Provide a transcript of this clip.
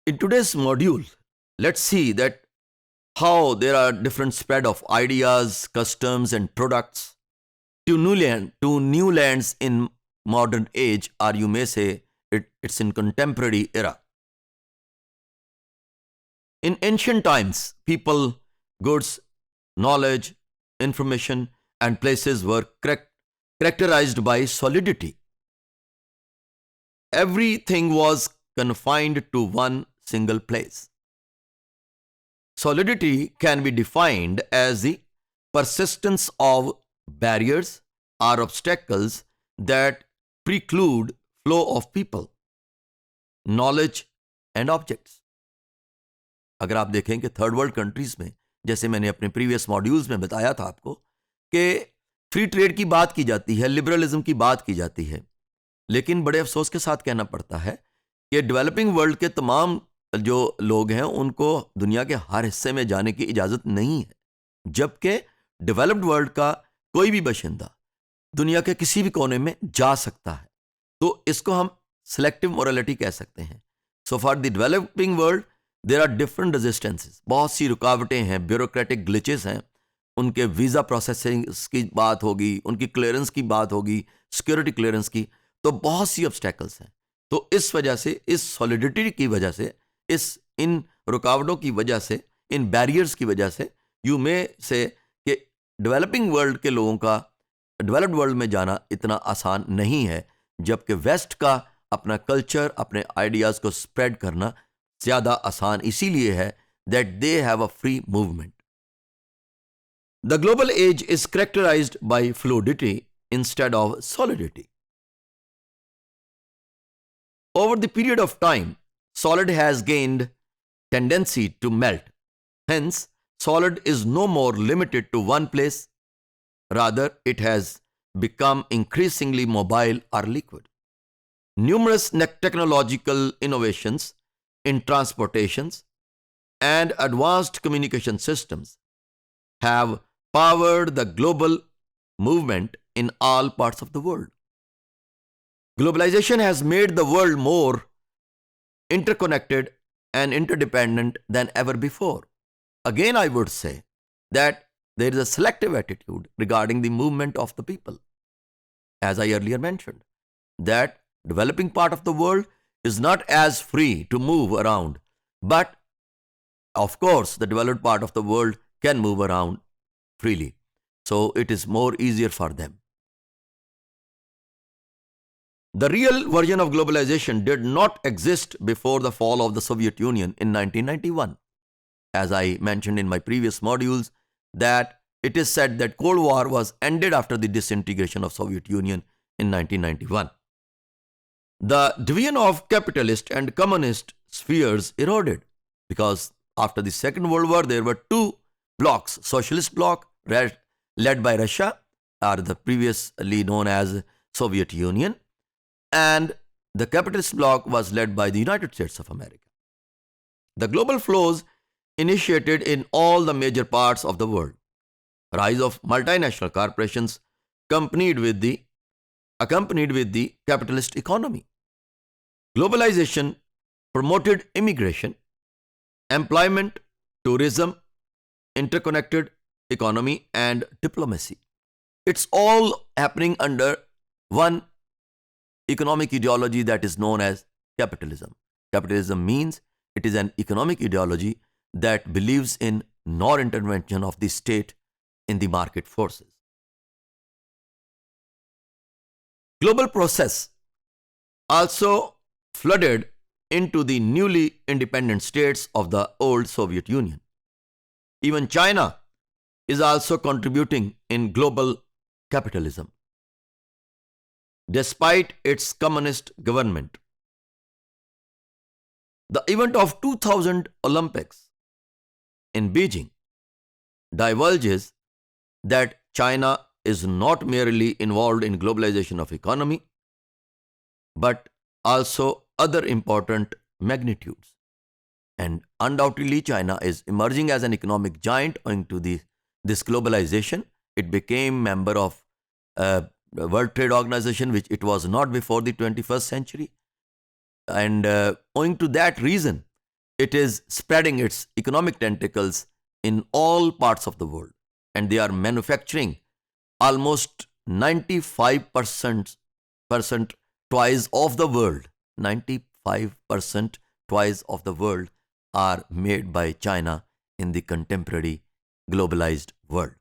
In today's module, let's see that how there are different spread of ideas, customs, and products to new lands in modern age, or you may say it's in contemporary era. In ancient times, people, goods, knowledge, information, and places were characterized by solidity. Everything was confined to one single place. Solidity can be defined as the persistence of barriers or obstacles that preclude flow of people, knowledge and objects. अगर आप देखें कि third world countries में, जैसे मैंने अपने previous modules में बताया था आपको कि फ्री ट्रेड की बात की जाती है, लिबरलिज्म की बात की जाती है, लेकिन बड़े अफसोस के साथ कहना पड़ता है कि डेवलपिंग वर्ल्ड के तमाम जो लोग हैं उनको दुनिया के हर हिस्से में जाने की इजाज़त नहीं है, जबकि डेवलप्ड वर्ल्ड का कोई भी बाशिंदा दुनिया के किसी भी कोने में जा सकता है. तो इसको हम सिलेक्टिव मोरालिटी कह सकते हैं. So for the developing world there are different resistances, बहुत सी रुकावटें हैं, ब्यूरोक्रेटिक ग्लिचेस हैं, उनके वीज़ा प्रोसेसिंग की बात होगी, उनकी क्लियरेंस की बात होगी, सिक्योरिटी क्लियरेंस की, तो बहुत सी ऑब्स्टेकल्स हैं. तो इस वजह से, इस सॉलिडिटी की वजह से, इन रुकावटों की वजह से, इन बैरियर्स की वजह से यू मे से कि डेवलपिंग वर्ल्ड के लोगों का डेवलप्ड वर्ल्ड में जाना इतना आसान नहीं है, जबकि वेस्ट का अपना कल्चर, अपने आइडियाज़ को स्प्रेड करना ज़्यादा आसान इसीलिए है that they have a free movement. The global age is characterised by fluidity instead of solidity. Over the period of time, solid has gained tendency to melt. Hence, solid is no more limited to one place. Rather, it has become increasingly mobile or liquid. Numerous technological innovations in transportations and advanced communication systems have powered the global movement in all parts of the world. Globalization has made the world more interconnected and interdependent than ever before. Again, I would say that there is a selective attitude regarding the movement of the people. As I earlier mentioned, that developing part of the world is not as free to move around, but of course, the developed part of the world can move around freely. So it is more easier for them. The real version of globalization did not exist before the fall of the Soviet Union in 1991. As I mentioned in my previous modules, that it is said that Cold War was ended after the disintegration of Soviet Union in 1991. The division of capitalist and communist spheres eroded because after the Second World War there were two blocks, socialist bloc led by Russia, or the previously known as Soviet Union, and the capitalist bloc was led by the United States of America. The global flows initiated in all the major parts of the world. Rise of multinational corporations accompanied with the capitalist economy. Globalization promoted immigration, employment, tourism, interconnected economy, and diplomacy. It's all happening under one economic ideology that is known as capitalism. Capitalism means it is an economic ideology that believes in non-intervention of the state in the market forces. Global process also flooded into the newly independent states of the old Soviet Union. Even China is also contributing in global capitalism. Despite its communist government. The event of 2000 Olympics in Beijing divulges that China is not merely involved in globalization of economy, but also other important magnitudes. And undoubtedly, China is emerging as an economic giant owing to this globalization. It became member of the World Trade Organization, which it was not before the 21st century. And owing to that reason, It is spreading its economic tentacles in all parts of the world, and they are manufacturing almost 95% toys of the world. 95% toys of the world are made by China in the contemporary globalized world.